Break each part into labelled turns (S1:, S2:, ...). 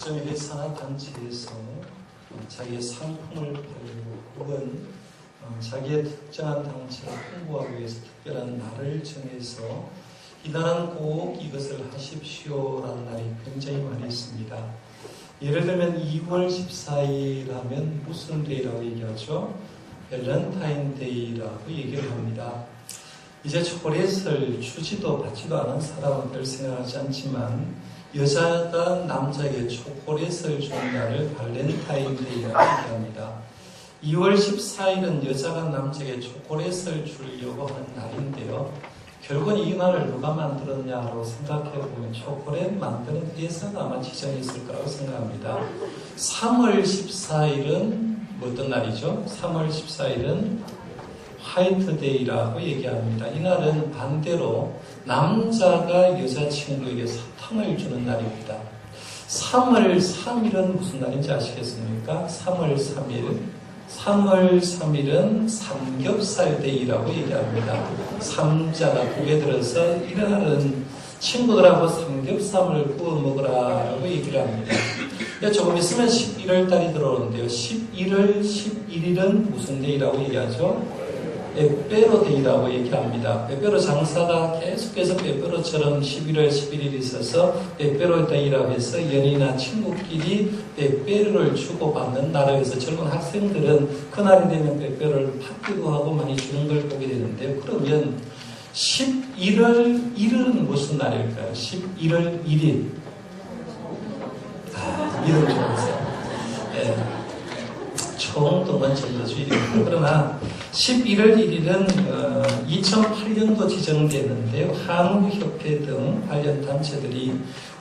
S1: 특정 회사나 단체에서 자기의 상품을 팔고 혹은 자기의 특정한 단체를 홍보하기 위해서 특별한 날을 정해서 이날은 꼭 이것을 하십시오라는 날이 굉장히 많이 있습니다. 예를 들면 2월 14일 하면 무슨 데이라고 얘기하죠? 밸런타인데이라고 얘기를 합니다. 이제 초콜릿을 주지도 받지도 않은 사람은 별 생각하지 않지만 여자가 남자에게 초콜릿을 주는 날을 발렌타인데이라고 얘기합니다. 2월 14일은 여자가 남자에게 초콜릿을 주려고 하는 날인데요. 결국은 이 날을 누가 만들었냐고 생각해보면 초콜릿 만드는 회사가 아마 지정했을 거라고 생각합니다. 3월 14일은 어떤 날이죠? 3월 14일은 화이트데이라고 얘기합니다. 이날은 반대로 남자가 여자친구에게 사탕을 주는 날입니다. 3월 3일은 무슨 날인지 아시겠습니까? 3월 3일은 삼겹살 데이라고 얘기합니다. 삼자가 두 개 들어서 이날은 친구들하고 삼겹살을 구워 먹으라고 얘기를 합니다. 조금 있으면 11월 달이 들어오는데요. 11일은 무슨 데이라고 얘기하죠? 빼빼로 데이라고 얘기합니다. 빼빼로 장사가 계속해서 빼빼로처럼 11월 11일이 있어서 빼빼로 데이라고 해서 연인이나 친구끼리 빼빼로를 주고받는 날이라고 해서 젊은 학생들은 그날이 되면 빼빼로를 받기도 하고 많이 주는 걸 보게 되는데요. 그러면 11월 1일은 무슨 날일까요? 11월 1일. 이름 좋았어요. 네. 총동원 전도주일입니다. 그러나 11월 1일은 2008년도 지정되는데요. 한우협회 등 관련 단체들이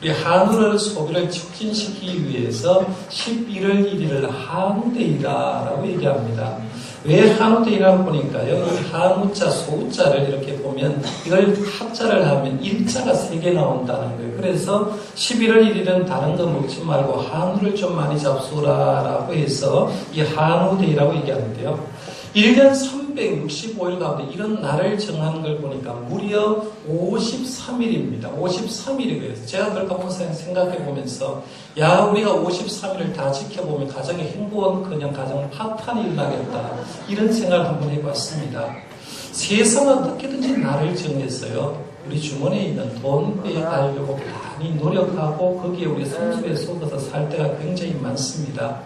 S1: 우리 한우를 소비를 촉진시키기 위해서 11월 1일을 한우데이라고 얘기합니다. 왜 한우데이라고 보니까요. 한우자, 소자를 이렇게 보면 이걸 합자를 하면 일자가 3개 나온다는 거예요. 그래서 11월 1일은 다른 거 먹지 말고 한우를 좀 많이 잡수라라고 해서 이 한우데이라고 얘기하는데요. 1년 365일 가운데 이런 날을 정하는 걸 보니까 무려 53일입니다. 53일이고요. 제가 그걸 한번 생각해 보면서 우리가 53일을 다 지켜보면 가정의 행복은커녕 가정은 파탄이 일어나겠다. 이런 생각을 한번 해봤습니다. 세상은 어떻게든지 날을 정했어요. 우리 주머니에 있는 돈 빼가려고 많이 노력하고 거기에 우리 성수에 속아서 살 때가 굉장히 많습니다.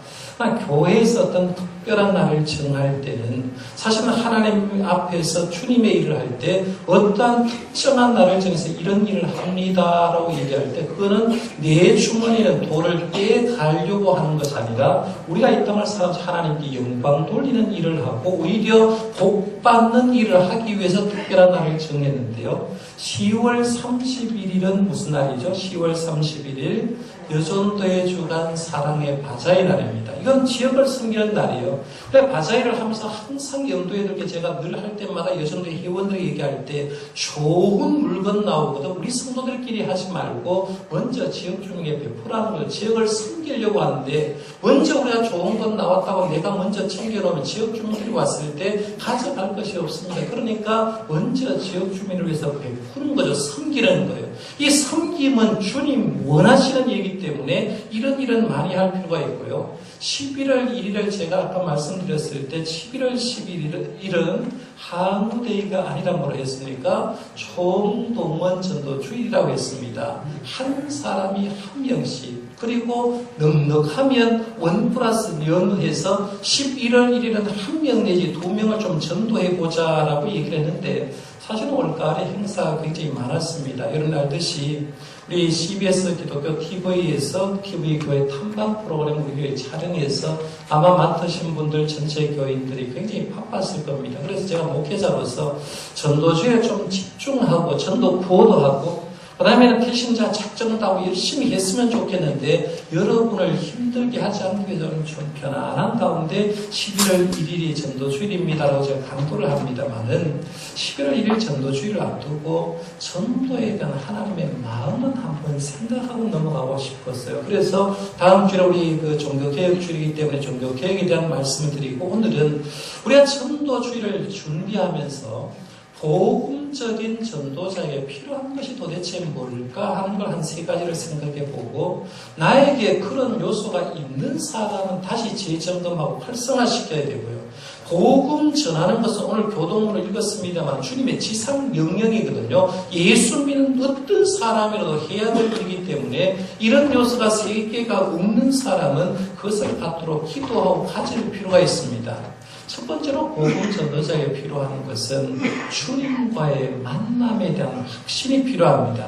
S1: 교회에서 어떤 특별한 날을 정할 때는 사실은 하나님 앞에서 주님의 일을 할 때 어떠한 특정한 날을 정해서 이런 일을 합니다라고 얘기할 때 그거는 내 주머니에 돈을 빼가려고 하는 것이 아니라 우리가 이 땅을 살아서 하나님께 영광 돌리는 일을 하고 오히려 복 받는 일을 하기 위해서 특별한 날을 정했는데요. 10월 31일은 무슨 날이죠? 10월 31일 여전도의 주간 사랑의 바자회 날입니다. 이건 지역을 섬기는 날이에요. 그래 바자회를 하면서 항상 염두에 두게 제가 늘 할 때마다 여전도의 회원들이 얘기할 때 좋은 물건 나오거든. 우리 성도들끼리 하지 말고 먼저 지역 주민에게 베풀라는 거예요. 지역을 섬기려고 하는데 먼저 우리가 좋은 것 나왔다고 내가 먼저 챙겨놓으면 지역 주민들이 왔을 때 가져갈 것이 없습니다. 그러니까 먼저 지역 주민을 위해서 베푸는 거죠. 섬기는 거예요. 이 섬김은 주님 원하시는 얘기 때문에 이런 많이 할 필요가 있고요. 11월 1일을 제가 아까 말씀드렸을 때 11월 11일은 한우데이가 아니라 뭐라 했습니까? 총동원 전도주일이라고 했습니다. 한 사람이 한 명씩 그리고 넉넉하면 1+1 해서 11월 1일은 한 명 내지 2명을 좀 전도해보자라고 얘기를 했는데 사실은 올가을에 행사가 굉장히 많았습니다. 여러분 알듯이 우리 CBS 기독교 TV에서 TV교회 탐방 프로그램 우리 교회 촬영해서 아마 맡으신 분들 전체 교인들이 굉장히 바빴을 겁니다. 그래서 제가 목회자로서 전도주에 좀 집중하고 전도 구호도 하고 그 다음에는 배신자 작정도 하고 열심히 했으면 좋겠는데 여러분을 힘들게 하지 않기 위해서는 좀 편안한 가운데 11월 1일이 전도주일입니다라고 제가 강조를 합니다만은 11월 1일 전도주일을 앞두고 전도에 대한 하나님의 마음은 한번 생각하고 넘어가고 싶었어요. 그래서 다음 주에 우리 종교개혁주일이기 때문에 종교개혁에 대한 말씀을 드리고 오늘은 우리가 전도주일을 준비하면서 복음적인 전도자에게 필요한 것이 도대체 뭘까 하는 걸 한 세 가지를 생각해 보고, 나에게 그런 요소가 있는 사람은 다시 재점검하고 활성화시켜야 되고요. 복음 전하는 것은 오늘 교동문을 읽었습니다만 주님의 지상 명령이거든요. 예수 믿는 어떤 사람이라도 해야 될 일이기 때문에 이런 요소가 세 개가 없는 사람은 그것을 갖도록 기도하고 가질 필요가 있습니다. 첫 번째로 복음 전도자에게 필요한 것은 주님과의 만남에 대한 확신이 필요합니다.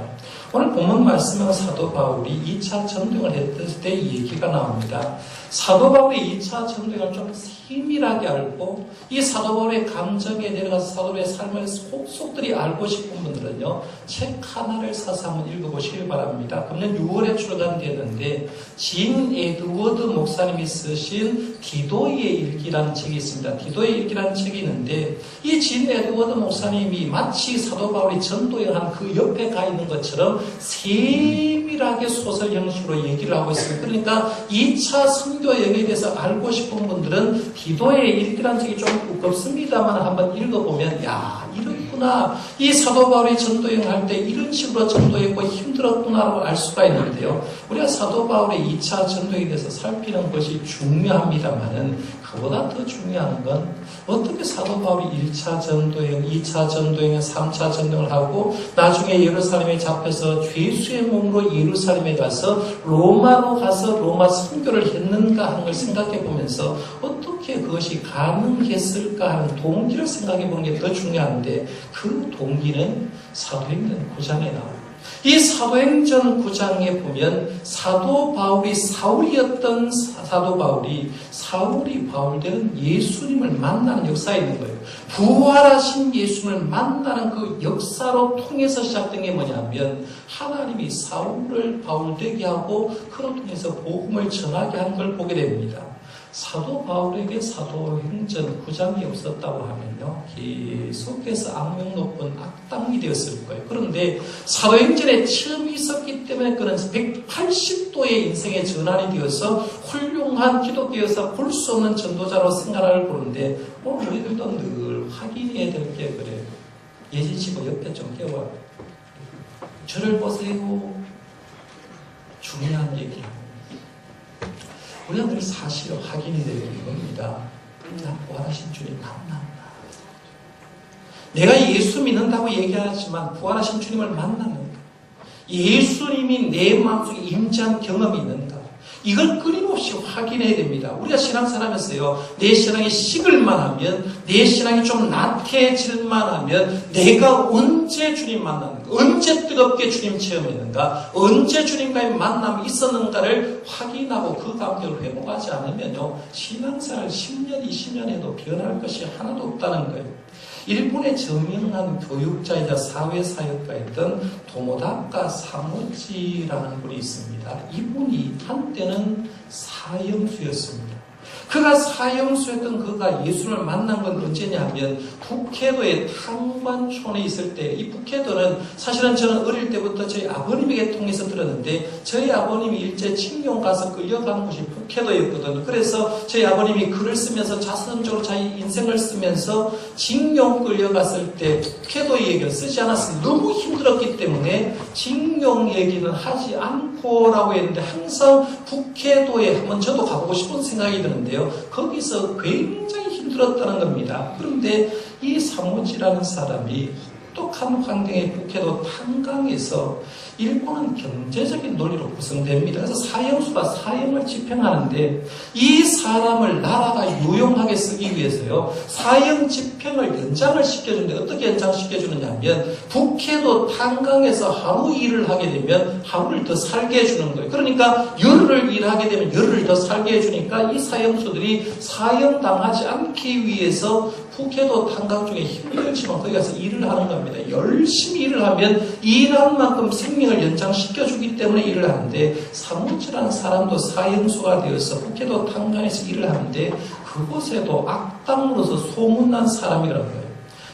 S1: 오늘 본문 말씀은 사도 바울이 2차 전도를 했을 때 얘기가 나옵니다. 사도 바울이 2차 전도를 좀 세밀하게 알고 이 사도 바울의 감정에 내려가서 사도 바울의 삶을 속속들이 알고 싶은 분들은요, 책 하나를 사서 한번 읽어보시길 바랍니다. 금년 6월에 출간되었는데 진 에드워드 목사님이 쓰신 디도의 일기라는 책이 있습니다. 디도의 일기라는 책이 있는데 이 진 에드워드 목사님이 마치 사도 바울이 전도여행한 그 옆에 가 있는 것처럼 세밀하게 소설 형식으로 얘기를 하고 있습니다. 그러니까 2차 선교 여행에 대해서 알고 싶은 분들은 디도의 일기라는 책이 좀 두껍습니다만 한번 읽어보면 야, 이렇구나. 이 사도 바울이 전도여행할 때 이런 식으로 전도했고 힘들었구나라고 알 수가 있는데요. 우리가 사도 바울의 2차 전도에 대해서 살피는 것이 중요합니다만은 그보다 더 중요한 건 어떻게 사도 바울이 1차 전도여행, 2차 전도여행, 3차 전도를 하고 나중에 예루살렘에 잡혀서 죄수의 몸으로 예루살렘에 가서 로마로 가서 로마 선교를 했는가 하는 걸 생각해 보면서 어떻게 그것이 가능했을까 하는 동기를 생각해 보는 게 더 중요한데 그 동기는 사도행전 9장에 나옵니다. 이 사도행전 9장에 보면 사도 바울이 사울이었던 사도 바울이 사울이 바울되는 예수님을 만나는 역사에 있는 거예요. 부활하신 예수님을 만나는 그 역사로 통해서 시작된 게 뭐냐면 하나님이 사울을 바울되게 하고 그로 통해서 복음을 전하게 하는 걸 보게 됩니다. 사도 바울에게 사도행전 9장이 없었다고 하면요, 계속해서 악명 높은 악당이 되었을 거예요. 그런데 사도행전에 처음 있었기 때문에 그는 180도의 인생의 전환이 되어서 훌륭한 기독교에서 볼 수 없는 전도자로 생활을 보는데 오늘 우리들도 늘 확인해야 될 게 그래요. 예지치고 옆에 좀 깨워요. 저를 보세요. 중요한 얘기야. 우리가 늘 사실을 확인이 되는 겁니다. 난 부활하신 주님 만난다. 내가 예수 믿는다고 얘기하지만 부활하신 주님을 만났는가? 예수님이 내 마음속에 임재한 경험이 있는가? 이걸 끊임없이 확인해야 됩니다. 우리가 신앙생활하면서요, 내 신앙이 식을만 하면, 내 신앙이 좀 나태해질만 하면, 내가 언제 주님 만났는가? 언제 뜨겁게 주님 체험했는가? 언제 주님과의 만남이 있었는가를 확인하고 그 관계를 회복하지 않으면요, 신앙생활 10년, 20년 해도 변할 것이 하나도 없다는 거예요. 일본의 저명한 교육자이자 사회사역가였던 도모다카 사무지라는 분이 있습니다. 이분이 한때는 사형수였습니다. 그가 사형수였던 그가 예수를 만난 건 언제냐면 북해도의 탕관촌에 있을 때, 이 북해도는 사실은 저는 어릴 때부터 저희 아버님에게 통해서 들었는데 저희 아버님이 일제 칙령 가서 끌려간 곳이 북해도였거든요. 그래서 저희 아버님이 글을 쓰면서 자선적으로 자기 인생을 쓰면서 징용 끌려갔을 때 북해도 얘기를 쓰지 않았으면 너무 힘들었기 때문에 징용 얘기는 하지 않고라고 했는데 항상 북해도에 한번 저도 가보고 싶은 생각이 드는데요. 거기서 굉장히 힘들었다는 겁니다. 그런데 이 사무지라는 사람이 혹독한 환경의 북해도 탄강에서 일본은 경제적인 논리로 구성됩니다. 그래서 사형수가 사형을 집행하는데 이 사람을 나라가 유용하게 쓰기 위해서요, 사형 집행을 연장을 시켜주는데 어떻게 연장시켜주느냐 하면 북해도 탄강에서 하루 일을 하게 되면 하루를 더 살게 해주는 거예요. 그러니까 열흘을 일하게 되면 열흘을 더 살게 해주니까 이 사형수들이 사형당하지 않기 위해서 북해도 탄강 중에 힘들지만 거기 가서 일을 하는 겁니다. 열심히 일을 하면 일한 만큼 생명을 연장시켜주기 때문에 일을 하는데 사무치라는 사람도 사형수가 되어서 북해도 탄강에서 일을 하는데 그곳에도 악당으로서 소문난 사람이라는 거예요.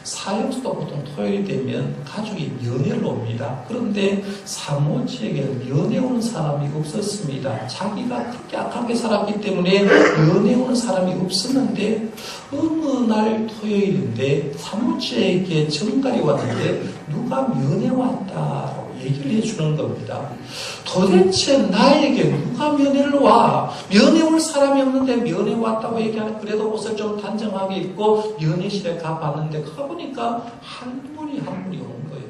S1: 사형수도 보통 토요일 되면 가족이 면회를 옵니다. 그런데 사모지에게는 면회 오는 사람이 없었습니다. 자기가 그렇게 악하게 살았기 때문에 면회 오는 사람이 없었는데 어느 날 토요일인데 사모지에게 정갈이 왔는데 누가 면회 왔다라고 얘기를 해주는 겁니다. 도대체 나에게 누가 면회를 와? 면회 올 사람이 없는데 면회 왔다고 얘기하는, 그래도 옷을 좀 단정하게 입고 면회실에 가봤는데 가보니까 할머니 한 분이 온 거예요.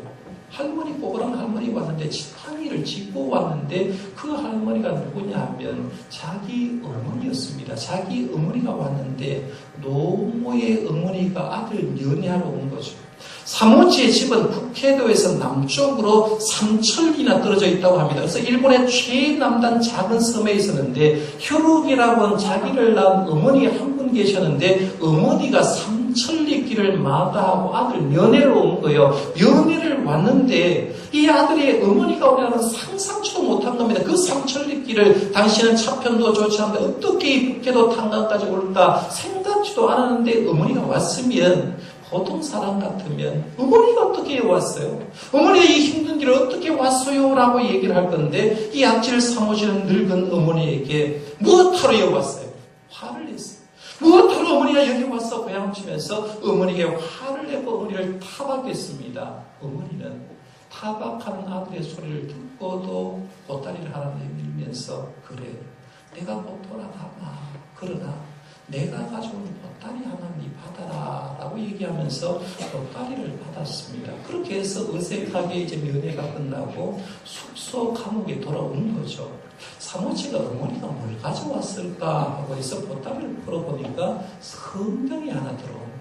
S1: 할머니, 꼬그란 할머니 왔는데 지팡이를 짚고 왔는데 그 할머니가 누구냐 하면 자기 어머니였습니다. 자기 어머니가 왔는데 노모의 어머니가 아들 면회하러 온 거죠. 사모지의 집은 북해도에서 남쪽으로 3,000리나 떨어져 있다고 합니다. 그래서 일본의 최남단 작은 섬에 있었는데 효록이라고 하는 자기를 낳은 어머니 한 분 계셨는데 어머니가 3,000리 길을 마다하고 아들 면회로 온 거예요. 면회를 왔는데 이 아들이 어머니가 오냐는 상상치도 못한 겁니다. 그 3,000리 길을 당시에는 차편도 좋지 않은데 어떻게 이 북해도 탄강까지 올까 생각지도 않았는데 어머니가 왔으면 보통 사람 같으면 어머니가 어떻게 왔어요? 어머니가 이 힘든 길을 어떻게 왔어요? 라고 얘기를 할 건데 이 악질 사모지는 늙은 어머니에게 무엇하러 왔어요? 화를 냈어요. 무엇하러 어머니가 여기 와서 고향치면서 어머니에게 화를 내고 어머니를 타박했습니다. 어머니는 타박하는 아들의 소리를 듣고도 보따리를 하나 내밀면서 그래, 내가 곧 돌아가마. 그러나 내가 가져온 보따리 하나 네 받아라 라고 얘기하면서 보따리를 받았습니다. 그렇게 해서 어색하게 이제 면회가 끝나고 숙소 감옥에 돌아온 거죠. 사모지가 어머니가 뭘 가져왔을까 하고 해서 보따리를 풀어보니까 성경이 하나 들어온 거예요.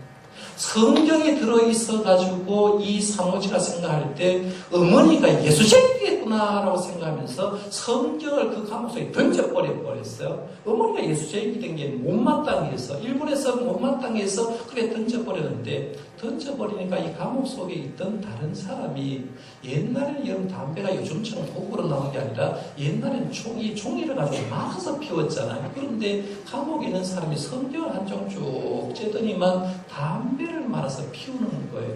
S1: 성경이 들어있어가지고 이 사모지가 생각할 때 어머니가 예수쟁이겠구나 라고 생각하면서 성경을 그 감옥 속에 던져버렸어요. 어머니가 예수쟁이 된 게 못마땅해서, 일본에서 못마땅해서 그래 던져버렸는데, 던져버리니까 이 감옥 속에 있던 다른 사람이, 옛날에는 여러분 담배가 요즘처럼 고구로 나온 게 아니라 옛날에는 종이를 가지고 말아서 피웠잖아요. 그런데 감옥에 있는 사람이 성경을 한 장 쭉 째더니만 담배를 말아서 피우는 거예요.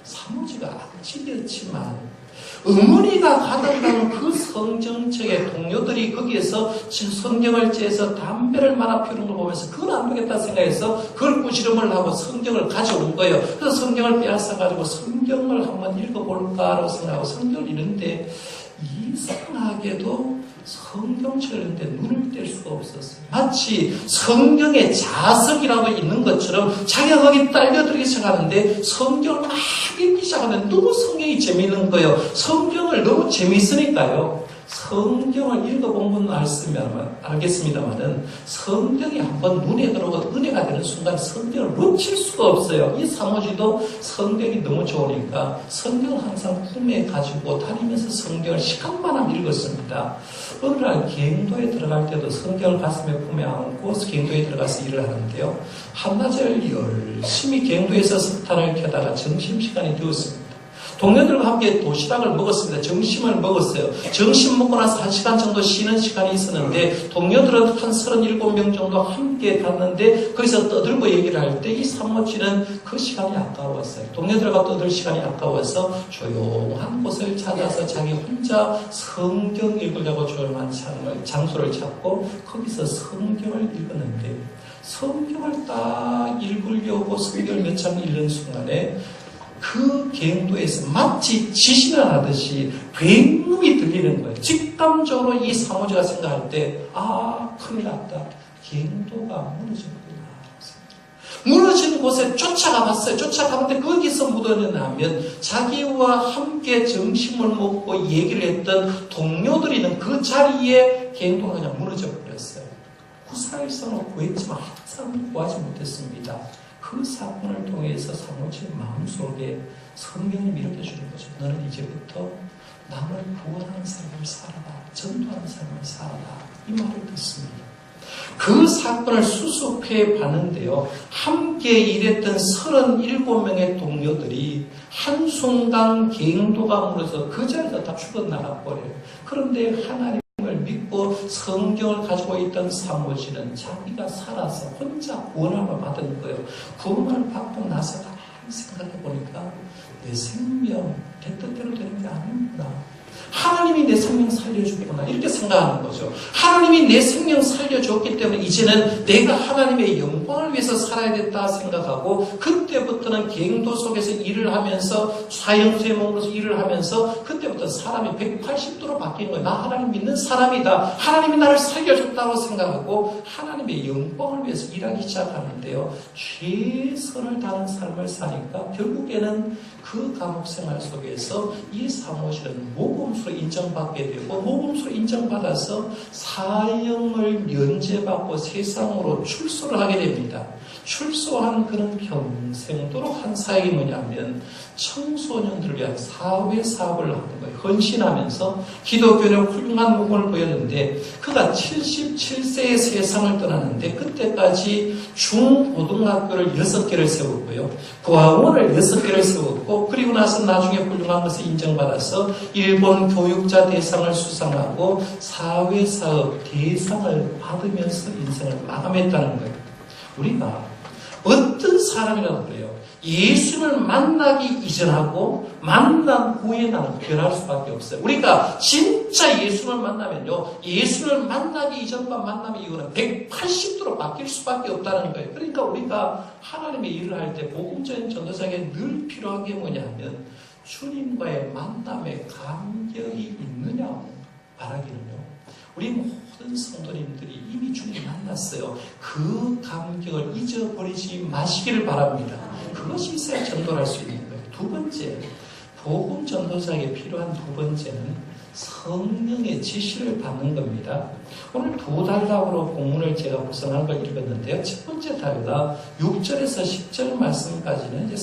S1: 사모지가 악질이었지만 어머니가 가득한 그 성경책의 동료들이 거기에서 성경을 째서 담배를 말아 피우는 걸 보면서 그건 안 되겠다 생각해서 그걸 꾸지름을 하고 성경을 가져온 거예요. 그래서 성경을 빼앗아가지고 성경을 한번 읽어볼까라고 생각하고 성경을 읽는데 이상하게도 성경책을 읽는데 눈을 뗄 수가 없었어요. 마치 성경의 자석이라고 있는 것처럼 자기가 거기 딸려들기 시작하는데 성경을 막 읽기 시작하는데 너무 성경이 재미있는 거예요. 성경을 너무 재미있으니까요. 성경을 읽어본 분은 알겠습니다만은 성경이 한번 눈에 들어오고 은혜가 되는 순간 성경을 놓칠 수가 없어요. 이 사모지도 성경이 너무 좋으니까 성경을 항상 품에 가지고 다니면서 성경을 시간만 읽었습니다. 어느 날 갱도에 들어갈 때도 성경을 가슴에 품에 안고 갱도에 들어가서 일을 하는데요. 한낮을 열심히 갱도에서 석탄을 켜다가 점심시간이 되었습니다. 동료들과 함께 도시락을 먹었습니다. 점심을 먹었어요. 점심 먹고 나서 1시간 정도 쉬는 시간이 있었는데 동료들은 한 37명 정도 함께 갔는데 거기서 떠들고 얘기를 할 때 이 사모지는 그 시간이 아까웠어요. 동료들과 떠들 시간이 아까워서 조용한 곳을 찾아서 자기 혼자 성경 읽으려고 조용한 장소를 찾고 거기서 성경을 읽었는데 성경을 딱 읽으려고 성경을 몇 장 읽는 순간에 그 갱도에서 마치 지진을 하듯이 굉음이 들리는 거예요. 직감적으로 이 사모지가 생각할 때, 아, 큰일 났다. 갱도가 무너졌구나. 무너진 곳에 쫓아가 봤어요. 쫓아가는데 거기서 묻어나면 자기와 함께 점심을 먹고 얘기를 했던 동료들이 있는 그 자리에 갱도가 그냥 무너져 버렸어요. 구사일선을 구했지만 항상 구하지 못했습니다. 그 사건을 통해서 사모지의 마음속에 성경이 이렇게 주는 거죠. 너는 이제부터 남을 구원하는 삶을 살아라. 전도하는 삶을 살아라. 이 말을 듣습니다. 그 사건을 수습해 봤는데요. 함께 일했던 37명의 동료들이 한순간 갱도가 무너져서 그 자리에서 다 죽어나가 버려요. 그런데 하나님을 믿고 성경을 가지고 있던 사모지는 자기가 살아서 혼자 구원함을 받은 거예요. 구원을 받고 나서 생각해 보니까 내 생명 내 뜻대로 되는 게 아니구나. 하나님이 내 생명 살려주구나. 이렇게 생각하는 거죠. 하나님이 내 생명 살려줬기 때문에 이제는 내가 하나님의 영광을 위해서 살아야겠다 생각하고, 그때부터는 갱도 속에서 일을 하면서 사형수의몸으로서 일을 하면서 그때부터 사람이 180도로 바뀐 거예요. 나 하나님 믿는 사람이다. 하나님이 나를 살려줬다고 생각하고 하나님의 영광을 위해서 일하기 시작하는데요. 최선을 다하는 삶을 사니까 결국에는 그 감옥 생활 속에서 이 사무실은 모범수로 인정받게 되고, 모범수로 인정받아서 사형을 면제받고 세상으로 출소를 하게 됩니다. 출소한 그런 평생도록 한 사역이 뭐냐면 청소년들을 위한 사회 사업을 하는 거예요. 헌신하면서 기독교는 훌륭한 모범을 보였는데, 그가 77세에 세상을 떠나는데 그때까지 중고등학교를 6개를 세웠고요. 고아원을 6개를 세웠고, 그리고 나서 나중에 훌륭한 것을 인정받아서 일본 교육자 대상을 수상하고 사회사업 대상을 받으면서 인생을 마감했다는 거예요. 우리가 어떤 사람이라도 그래요. 예수를 만나기 이전하고 만난 후에 나는 변할 수밖에 없어요. 우리가 진짜 예수를 만나면요, 예수를 만나기 이전과 만남의 이유는 180도로 바뀔 수밖에 없다는 거예요. 그러니까 우리가 하나님의 일을 할 때 복음적인 전도자에게 늘 필요한 게 뭐냐면 주님과의 만남의 감격이 있느냐고 바라기는요, 우리 모든 성도님들이 이미 주님 만났어요. 그 감격을 잊어버리지 마시기를 바랍니다. 그것이 있어야 전도를 할 수 있는 거예요. 두 번째, 복음 전도자에게 필요한 두 번째는 성령의 지시를 받는 겁니다. 오늘 두 단락으로 본문을 제가 구성한 걸 읽었는데요. 첫 번째 단락 6절에서 10절 말씀까지는 이제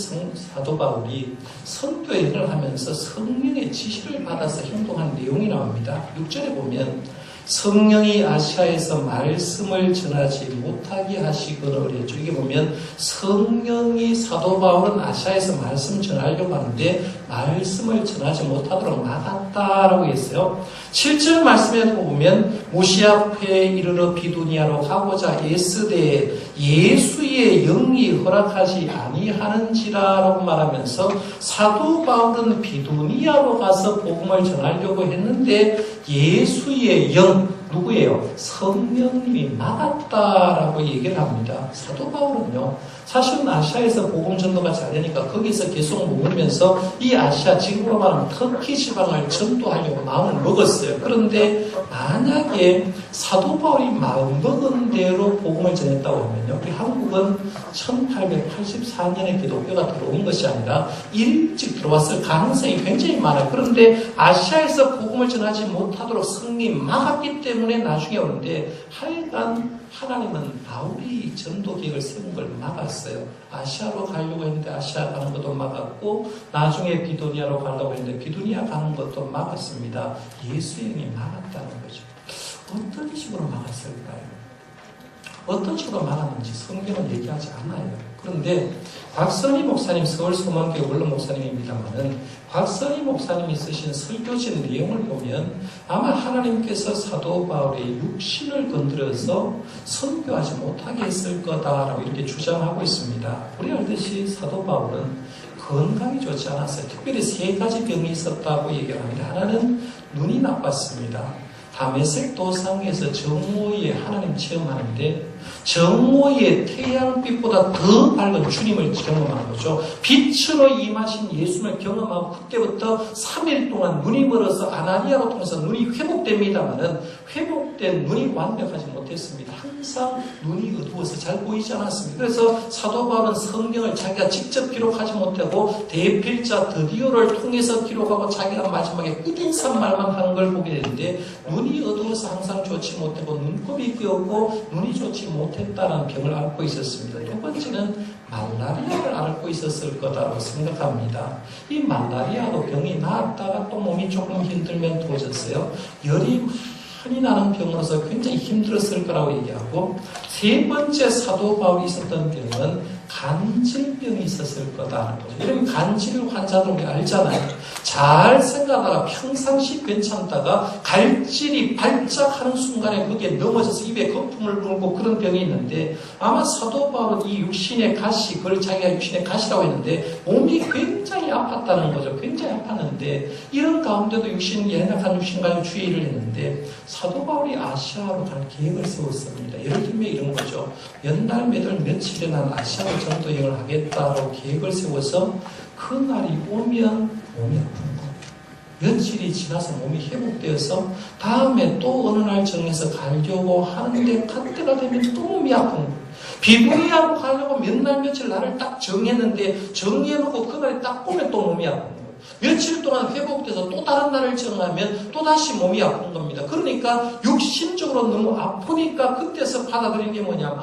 S1: 사도 바울이 선교 일을 하면서 성령의 지시를 받아서 행동한 내용이 나옵니다. 6절에 보면 성령이 아시아에서 말씀을 전하지 못하게 하시거늘 했죠. 이게 보면 성령이 사도 바울은 아시아에서 말씀 전하려고 하는데 말씀을 전하지 못하도록 막았다라고 했어요. 7절 말씀에 보면 무시아페에 이르러 비두니아로 가고자 애쓰되 예수의 영이 허락하지 아니하는지라라고 말하면서 사도 바울은 비두니아로 가서 복음을 전하려고 했는데 예수의 영, 누구예요? 성령님이 막았다라고 얘기를 합니다. 사도 바울은요, 사실은 아시아에서 복음 전도가 잘 되니까 거기서 계속 머물면서 이 아시아, 지금으로 말하면 터키 지방을 전도하려고 마음을 먹었어요. 그런데 만약에 사도 바울이 마음 먹은 대로 복음을 전했다고 하면요, 우리 한국은 1884년에 기독교가 들어온 것이 아니라 일찍 들어왔을 가능성이 굉장히 많아요. 그런데 아시아에서 복음을 전하지 못하도록 성령이 막았기 때문에 나중에 오는데, 하여간 하나님은 바울이 전도 계획을 세운 걸 막았어요. 아시아로 가려고 했는데 아시아 가는 것도 막았고, 나중에 비두니아로 가려고 했는데 비두니아 가는 것도 막았습니다. 예수의 영이 막았다는 거죠. 어떤 식으로 막았을까요? 어떤 식으로 막았는지 성경은 얘기하지 않아요. 그런데 곽선희 목사님, 서울 소망교회 원로 목사님입니다만은, 곽선희 목사님이 쓰신 설교진 내용을 보면 아마 하나님께서 사도 바울의 육신을 건드려서 선교하지 못하게 했을 거다라고 이렇게 주장하고 있습니다. 우리 알듯이 사도 바울은 건강이 좋지 않았어요. 특별히 3가지 병이 있었다고 얘기를 합니다. 하나는 눈이 나빴습니다. 다메섹 도상에서 정오에 하나님 체험하는데 정오의 태양빛보다 더 밝은 주님을 경험하는 거죠. 빛으로 임하신 예수를 경험하고 그때부터 3일 동안 눈이 멀어서 아나니아로 통해서 눈이 회복됩니다만은 회복된 눈이 완벽하지 못했습니다. 항상 눈이 어두워서 잘 보이지 않았습니다. 그래서 사도 바울은 성경을 자기가 직접 기록하지 못하고 대필자 드디오를 통해서 기록하고 자기가 마지막에 끝인산 말만 하는 걸 보게 되는데, 눈이 어두워서 항상 좋지 못하고 눈곱이 끼었고 눈이 좋지 못했다는 병을 앓고 있었습니다. 두 번째는 말라리아를 앓고 있었을 거다라고 생각합니다. 이 말라리아도 병이 나았다가 또 몸이 조금 힘들면 좋아졌어요. 열이 많이 나는 병으로서 굉장히 힘들었을 거라고 얘기하고, 세 번째 사도 바울이 있었던 병은 간질병이 있었을 거다. 이런 간질 환자들 우리 알잖아요. 잘 생각하다가 평상시 괜찮다가 갈질이 발작하는 순간에 거기에 넘어져서 입에 거품을 물고 그런 병이 있는데 아마 사도 바울은 이 육신의 가시, 그걸 자기가 육신의 가시라고 했는데 몸이 굉장히 아팠다는 거죠. 굉장히 아팠는데 이런 가운데도 연약한 육신 가지고 주의를 했는데 사도 바울이 아시아로 갈 계획을 세웠습니다. 예를 들면 이런 거죠. 몇 날 며칠에 난 아시아로 전도 여행을 하겠다라고 계획을 세워서 그 날이 오면 몸이 아픈 거. 며칠이 지나서 몸이 회복되어서 다음에 또 어느 날 정해서 가려고 하는데 그때가 되면 또 몸이 아픈 거. 비부리하고 가려고 몇 날 며칠 날을 딱 정했는데 정해놓고 그날에 딱 오면 또 몸이 아픈 거. 며칠 동안 회복돼서 또 다른 날을 정하면 또 다시 몸이 아픈 겁니다. 그러니까 육신적으로 너무 아프니까 그때서 받아들인 게 뭐냐면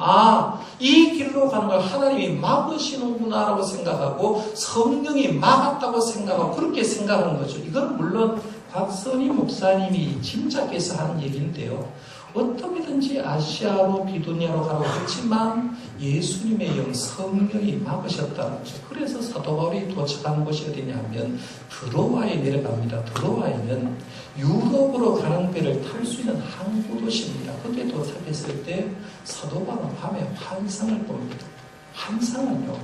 S1: 이 길로 가는 걸 하나님이 막으시는구나라고 생각하고 성령이 막았다고 생각하고 그렇게 생각하는 거죠. 이건 물론 박선희 목사님이 짐작해서 하는 얘기인데요. 어떻게든지 아시아로 비두니아로 가라고 했지만 예수님의 영 성령이 막으셨다는 거죠. 그래서 사도 바울이 도착한 곳이 어디냐면 드로아에 내려갑니다. 드로아에는 유럽으로 가는 배를 탈 수 있는 항구 도시입니다. 거기에 도착했을 때 사도 바울은 밤에 환상을 봅니다. 환상은요.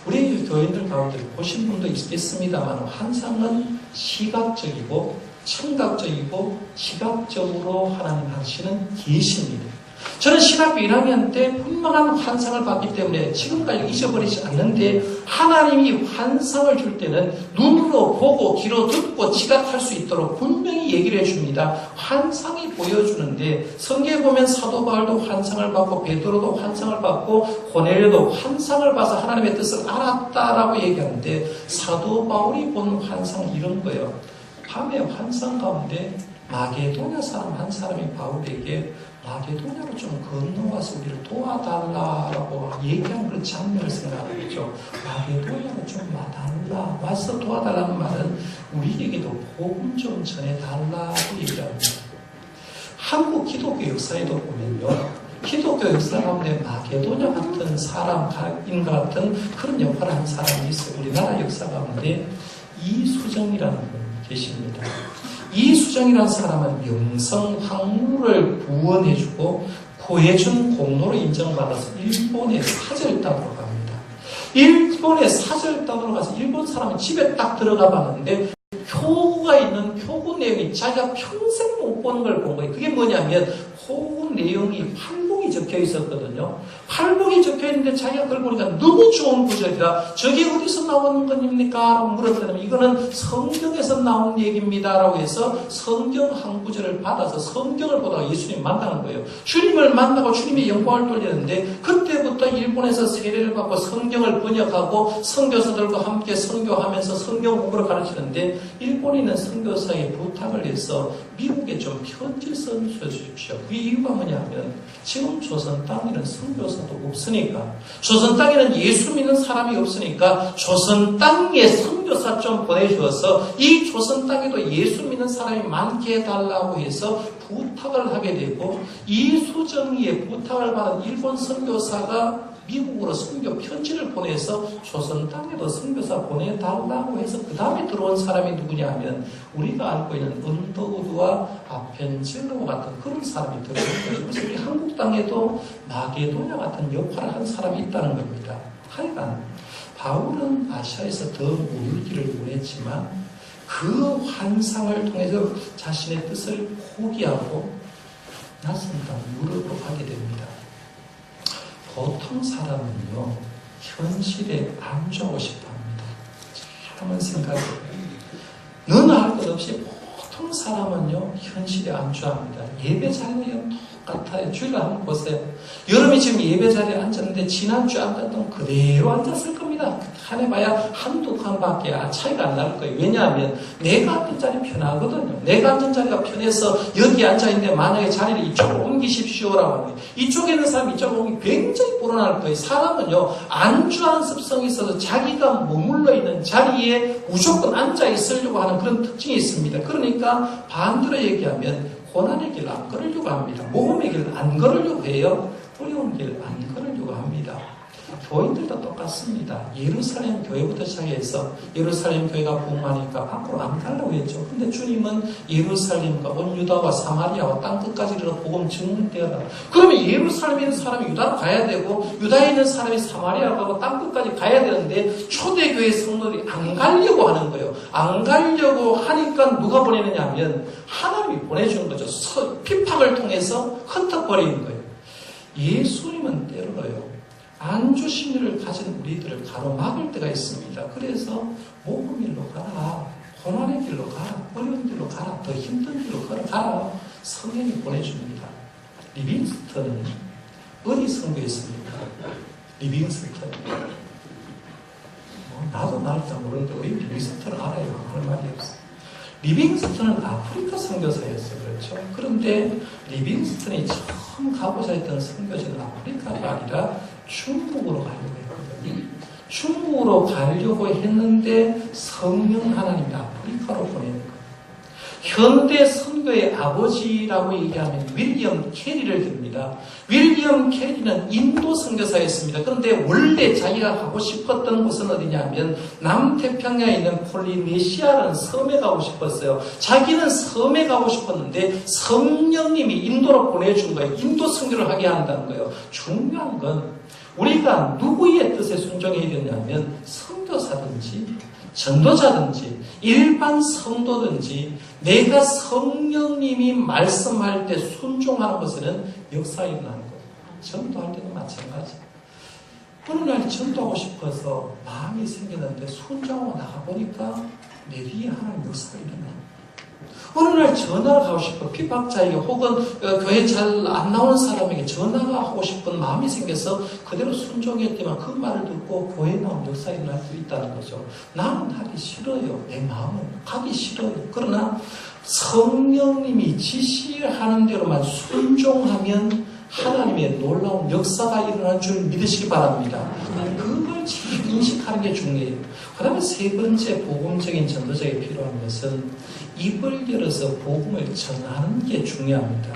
S1: 우리 교인들 가운데 보신 분도 있겠습니다만 환상은 시각적이고 청각적이고 시각적으로 하나님 하시는 계시입니다. 저는 신학교 1학년 때 분명한 환상을 봤기 때문에 지금까지 잊어버리지 않는데 하나님이 환상을 줄 때는 눈으로 보고 귀로 듣고 지각할 수 있도록 분명히 얘기를 해줍니다. 환상이 보여주는데 성경에 보면 사도 바울도 환상을 받고 베드로도 환상을 받고 고넬료도 환상을 봐서 하나님의 뜻을 알았다라고 얘기하는데 사도 바울이 본 환상은 이런 거예요. 밤에 환상 가운데 마게도냐 사람 한 사람이 바울에게 마게도냐로 좀 건너와서 우리를 도와달라라고 얘기한 그런 장면을 생각하겠죠. 마게도냐로 좀 와달라. 와서 도와달라는 말은 우리에게도 복음 좀 전해달라고 얘기합니다. 한국 기독교 역사에도 보면요. 기독교 역사 가운데 마게도냐 같은 사람인 것 같은 그런 역할을 한 사람이 있어요. 우리나라 역사 가운데 이수정이라는 분 계십니다. 이수정이라는 사람은 명성 황무를 구원해주고 구해준 공로로 인정받아서 일본에 사절단으로 갑니다. 일본에 사절단으로 가서 일본 사람은 집에 딱 들어가 봤는데 표구가 있는 표구 내용이 자기가 평생 못 보는 걸 본 거예요. 그게 뭐냐면 표구 내용이 팔복이 적혀 있었거든요. 팔복이 적혀 있는데 자기가 그걸 보니까 너무 좋은 구절이라 저게 어디서 나오는 겁니까? 라고 물었더니 이거는 성경에서 나온 얘기입니다. 라고 해서 성경 한 구절을 받아서 성경을 보다가 예수님 만나는 거예요. 주님을 만나고 주님의 영광을 돌리는데 그때부터 일본에서 세례를 받고 성경을 번역하고 선교사들과 함께 선교하면서 성경 공부를 가르치는데 일본에 있는 선교사에 부탁을 해서 미국에 좀 편지 써주십시오. 그 이유가 뭐냐면 지금 조선 땅에는 선교사도 없으니까 조선 땅에는 예수 믿는 사람이 없으니까 조선 땅에 선교사 좀 보내주어서 이 조선 땅에도 예수 믿는 사람이 많게 해달라고 해서 부탁을 하게 되고 이수정이의 부탁을 받은 일본 선교사가 미국으로 선교 편지를 보내서 조선 땅에도 선교사 보내달라고 해서 그 다음에 들어온 사람이 누구냐 하면 우리가 알고 있는 언더우드와 아펜젤로 같은 그런 사람이 들어온 거죠. 그래서 우리 한국 땅에도 마게도냐 같은 역할을 한 사람이 있다는 겁니다. 하여간 바울은 아시아에서 더 모이기를 원했지만 그 환상을 통해서 자신의 뜻을 포기하고 낯선 땅 유럽으로 가게 됩니다. 보통 사람은요, 현실에 안주하고 싶어 합니다. 한번 생각해봐요. 너나 할 것 없이 보통 사람은요, 현실에 안주합니다. 예배 자리는 똑같아요. 주일날 한번 보세요. 여러분이 지금 예배 자리에 앉았는데 지난주에 앉았던 그대로 앉았을 겁니다. 한 해봐야 한두 칸밖에 차이가 안 날 거예요. 왜냐하면 내가 앉은 자리 편하거든요. 내가 앉은 자리가 편해서 여기 앉아있는데 만약에 자리를 이쪽으로 옮기십시오라고 하면 이쪽에 있는 사람이 이쪽으로 옮기면 굉장히 불안할 거예요. 사람은요, 안주하는 습성이 있어서 자기가 머물러 있는 자리에 무조건 앉아 있으려고 하는 그런 특징이 있습니다. 그러니까 반대로 얘기하면 고난의 길 안 걸으려고 합니다. 모험의 길 안 걸으려고 해요. 어려운 길 안 걸으려고 합니다. 교인들도 똑같습니다. 예루살렘 교회부터 시작해서 예루살렘 교회가 부흥하니까 밖으로 안 가려고 했죠. 근데 주님은 예루살렘과 온 유다와 사마리아와 땅끝까지 이르러 복음 증언되어라. 그러면 예루살렘에 있는 사람이 유다로 가야 되고 유다에 있는 사람이 사마리아로 가고 땅끝까지 가야 되는데 초대교회 성도들이 안 가려고 하는 거예요. 안 가려고 하니까 누가 보내느냐 하면 하나님이 보내주는 거죠. 핍박을 통해서 흩어버리는 거예요. 예수님은 때로요. 안주심리를 가진 우리들을 가로막을 때가 있습니다. 그래서 모험일로 가라, 고난의 길로 가라, 어려운 길로 가라, 더 힘든 길로 걸어가라 성령이 보내줍니다. 리빙스턴은 어디 선교했습니까? 리빙스턴. 나도 날짜 모르는데 왜 리빙스턴을 알아요? 하는 말이 없어요. 리빙스턴은 아프리카 선교사였어요. 그렇죠? 그런데 리빙스턴이 처음 가고자 했던 선교지는 아프리카가 아니라 중국으로 가려고 했거든요. 중국으로 가려고 했는데 성령 하나님이 아프리카로 보내는 거예요. 현대 선교의 아버지라고 얘기하면 윌리엄 캐리를 듭니다. 윌리엄 캐리는 인도 선교사였습니다. 그런데 원래 자기가 가고 싶었던 곳은 어디냐면 남태평양에 있는 폴리네시아라는 섬에 가고 싶었어요. 자기는 섬에 가고 싶었는데 성령님이 인도로 보내준 거예요. 인도 선교를 하게 한다는 거예요. 중요한 건 우리가 누구의 뜻에 순종해야 되냐면 선교사든지 전도자든지 일반 성도든지 내가 성령님이 말씀할 때 순종하는 것에는 역사가 일어나는 거예요. 전도할 때도 마찬가지. 어느 날 전도하고 싶어서 마음이 생겼는데 순종하고 나가보니까 내 뒤에 하나님 역사가 일어나요. 어느 날 전화를 하고 싶어 핍박자에게 혹은 교회 잘 안 나오는 사람에게 전화가 하고 싶은 마음이 생겨서 그대로 순종했지만 그 말을 듣고 교회에 나온 역사가 일어날 수 있다는 거죠. 나는 하기 싫어요. 내 마음은 가기 싫어요. 그러나 성령님이 지시하는 대로만 순종하면 하나님의 놀라운 역사가 일어날 줄 믿으시기 바랍니다. 그걸 잘 인식하는 게 중요해요. 그 다음에 세 번째 복음적인 전도자에게 필요한 것은 입을 열어서 복음을 전하는 게 중요합니다.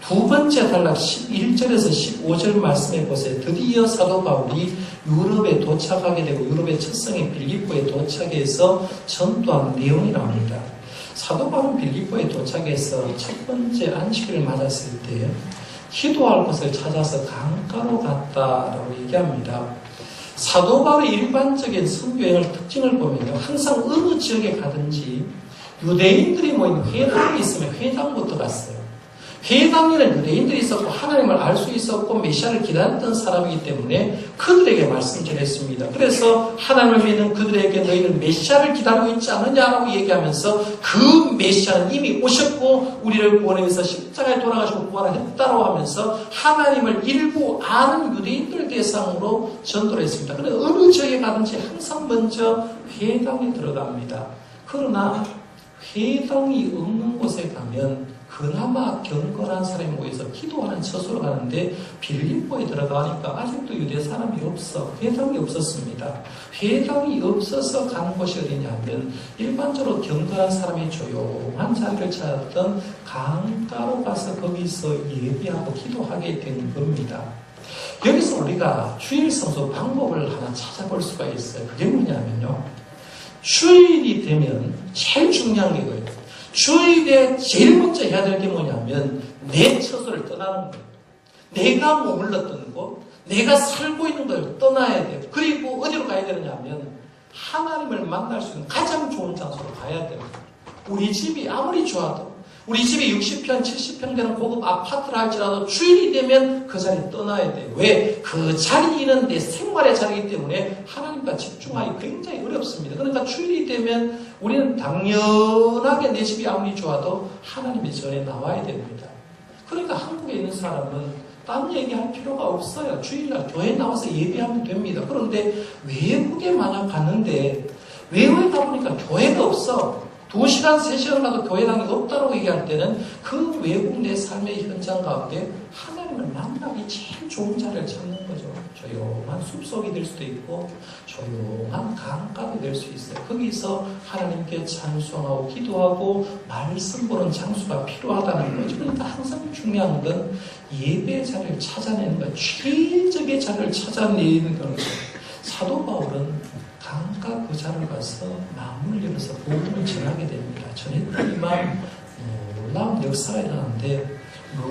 S1: 두 번째 단락 11절에서 15절 말씀해 보세요. 드디어 사도 바울이 유럽에 도착하게 되고 유럽의 첫 성인 빌립보에 도착해서 전도한 내용이 나옵니다. 사도 바울은 빌립보에 도착해서 첫 번째 안식일을 맞았을 때 기도할 곳을 찾아서 강가로 갔다라고 얘기합니다. 사도 바울의 일반적인 선교행을 특징을 보면요. 항상 어느 지역에 가든지 유대인들이 모인 회당이 있으면 회당부터 갔어요. 회당에는 유대인들이 있었고 하나님을 알 수 있었고 메시아를 기다렸던 사람이기 때문에 그들에게 말씀 전했습니다. 그래서 하나님을 믿는 그들에게 너희는 메시아를 기다리고 있지 않느냐라고 얘기하면서 그 메시아는 이미 오셨고 우리를 구원해 위해서 십자가에 돌아가시고 부활을 했다고 하면서 하나님을 일부 아는 유대인들 대상으로 전도를 했습니다. 그런데 어느 지역에 가든지 항상 먼저 회당에 들어갑니다. 그러나 회당이 없는 곳에 가면 그나마 경건한 사람이 모여서 기도하는 처소로 가는데 빌립보에 들어가니까 아직도 유대 사람이 없어. 회당이 없었습니다. 회당이 없어서 가는 곳이 어디냐면 일반적으로 경건한 사람이 조용한 자리를 찾았던 강가로 가서 거기서 예배하고 기도하게 된 겁니다. 여기서 우리가 주일 성수 방법을 하나 찾아볼 수가 있어요. 그게 뭐냐면요. 주일이 되면 제일 중요한 게 이거예요. 주일에 제일 먼저 해야 될 게 뭐냐면 내 처소를 떠나는 거예요. 내가 머물렀던 곳, 내가 살고 있는 걸 떠나야 돼요. 그리고 어디로 가야 되느냐면 하나님을 만날 수 있는 가장 좋은 장소로 가야 돼요. 우리 집이 아무리 좋아도 우리 집이 60평, 70평 되는 고급 아파트를 할지라도 주일이 되면 그 자리에 떠나야 돼요. 왜? 그 자리는 내 생활의 자리이기 때문에 하나님과 집중하기 굉장히 어렵습니다. 그러니까 주일이 되면 우리는 당연하게 내 집이 아무리 좋아도 하나님의 전에 나와야 됩니다. 그러니까 한국에 있는 사람은 딴 얘기할 필요가 없어요. 주일날 교회에 나와서 예배하면 됩니다. 그런데 외국에 만약 갔는데 외국에 가보니까 교회가 없어. 2시간, 3시간 가도 교회당이 없다고 얘기할 때는 그 외국 내 삶의 현장 가운데 하나님을 만나기 제일 좋은 자리를 찾는 거죠. 조용한 숲속이 될 수도 있고 조용한 강가도 될 수 있어요. 거기서 하나님께 찬송하고 기도하고 말씀 보는 장소가 필요하다는 거죠. 그러니까 항상 중요한 건 예배 자리를 찾아내는 것, 최적의 자리를 찾아내는 거죠. 사도 바울은 강가 그 자리를 가서 마음을 열어서 복음을 전하게 됩니다. 전했더니만 놀라운 역사가 일어나는데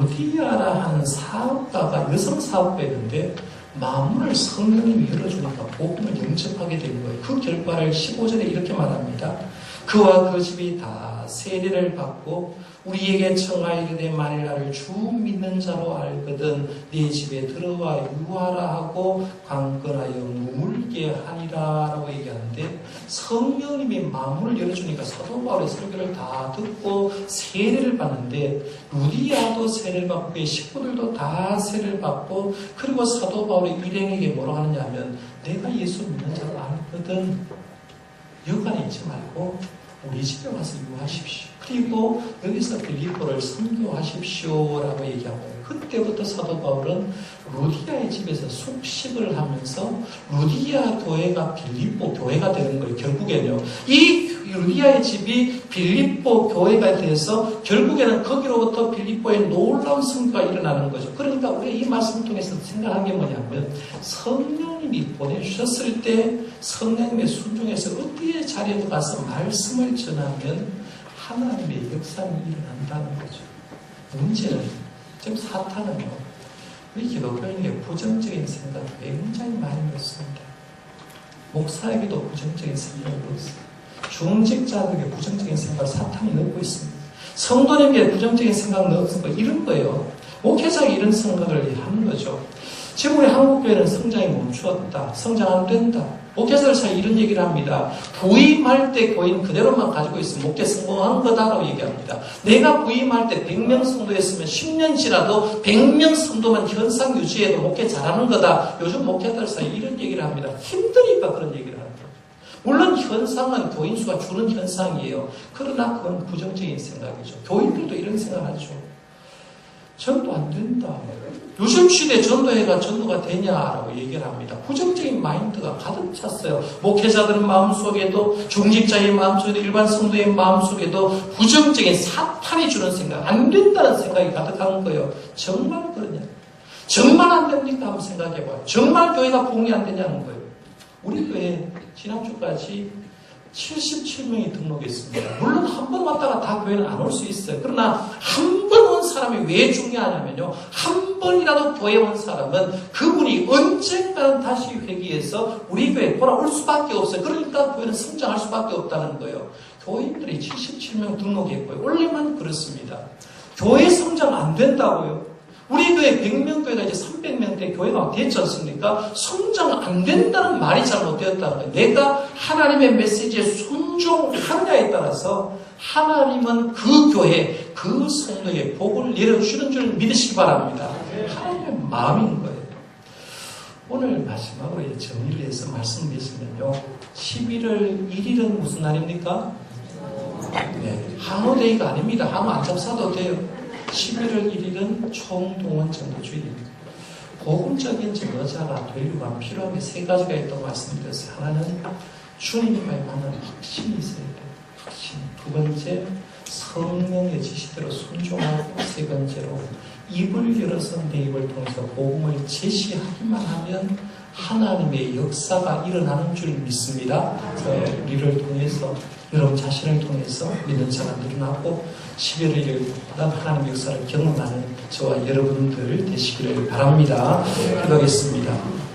S1: 루디아라 하는 사업가가 여성 사업가였는데 마음을 성령님이 열어주니까 복음을 영접하게 된 거예요. 그 결과를 15절에 이렇게 말합니다. 그와 그 집이 다 세례를 받고 우리에게 청하이르되 만일 나를 주 믿는 자로 알거든 네 집에 들어와 유하라 하고 강건하여 누울게 하니라 라고 얘기하는데 성령님이 마음을 열어주니까 사도 바울의 설교를 다 듣고 세례를 받는데 루디아도 세례를 받고 그의 식구들도 다 세례를 받고 그리고 사도 바울의 일행에게 뭐라고 하느냐 하면 내가 예수 믿는 자로 알거든 여관에 있지 말고 우리 집에 와서 유하십시오. 그리고 여기서 빌립보를 선교하십시오 라고 얘기하고 그때부터 사도 바울은 루디아의 집에서 숙식을 하면서 루디아 교회가 빌립보 교회가 되는 거예요. 결국에는요. 이 루디아의 집이 빌립보 교회가 돼서 결국에는 거기로부터 빌립보에 놀라운 성과가 일어나는 거죠. 그러니까 우리가 이 말씀을 통해서 생각한 게 뭐냐면 성령님이 보내주셨을 때 성령님의 순종에서 어디에 자리에 가서 말씀을 전하면 하나님의 역사는 일어난다는 거죠. 문제는 지금 사탄은요. 우리 기독교인에게 부정적인 생각 굉장히 많이 넣습니다. 목사에게도 부정적인 생각을 넣었어요. 중직자들에게 부정적인 생각을 사탄이 넣고 있습니다. 성도님에게 부정적인 생각을 넣는 거 이런 거예요. 목회자가 이런 생각을 하는 거죠. 지금 우리 한국교회는 성장이 멈추었다. 성장 안 된다. 목회자들 사이 이런 얘기를 합니다. 부임할 때 교인 그대로만 가지고 있으면 목회 성공한 거다라고 얘기합니다. 내가 부임할 때 100명 성도였으면 10년 지나도 100명 성도만 현상 유지해도 목회 잘하는 거다. 요즘 목회자들 사이 이런 얘기를 합니다. 힘드니까 그런 얘기를 합니다. 물론 현상은 교인 수가 주는 현상이에요. 그러나 그건 부정적인 생각이죠. 교인들도 이런 생각하죠. 전도 안 된다. 요즘 시대에 전도가 되냐라고 얘기를 합니다. 부정적인 마인드가 가득 찼어요. 목회자들의 마음속에도 중직자의 마음속에도 일반 성도의 마음속에도 부정적인 사탄이 주는 생각, 안 된다는 생각이 가득한 거예요. 정말 그러냐? 정말 안 됩니까? 한번 생각해봐요. 정말 교회가 부흥이 안 되냐는 거예요. 우리 교회 지난주까지 77명이 등록했습니다. 물론 한 번 왔다가 다 교회는 안 올 수 있어요. 그러나 한 번 온 사람이 왜 중요하냐면요. 한 번이라도 교회 온 사람은 그분이 언젠가는 다시 회개해서 우리 교회에 돌아올 수밖에 없어요. 그러니까 교회는 성장할 수밖에 없다는 거예요. 교인들이 77명 등록했고요. 원래만 그렇습니다. 교회 성장 안 된다고요. 우리 교회 100명 교회가 이제 300명대 교회가 됐지 않습니까? 성장 안 된다는 말이 잘못되었다는 거예요. 내가 하나님의 메시지에 순종하느냐에 따라서 하나님은 그 교회, 그 성도에 복을 내려주는 줄 믿으시기 바랍니다. 하나님의 마음인 거예요. 오늘 마지막으로 정리를 해서 말씀드리면요. 11월 1일은 무슨 날입니까? 네, 한우데이가 아닙니다. 한우 안 잡사도 돼요. 11월 1일은 총동원 전도주일입니다. 복음적인 전도자가 되려면 필요한 게 세 가지가 있다고 말씀드렸어요. 하나는 주님과의 만난 확신이 있어야 돼요. 확신. 두 번째, 성령의 지시대로 순종하고 세 번째로 입을 열어서 내 입을 통해서 복음을 제시하기만 하면 하나님의 역사가 일어나는 줄 믿습니다. 그래서 우리를 통해서 여러분 자신을 통해서 믿는 자가 늘어나고 11월 1일 하나님의 역사를 경험하는 저와 여러분들 되시기를 바랍니다. 기도하겠습니다.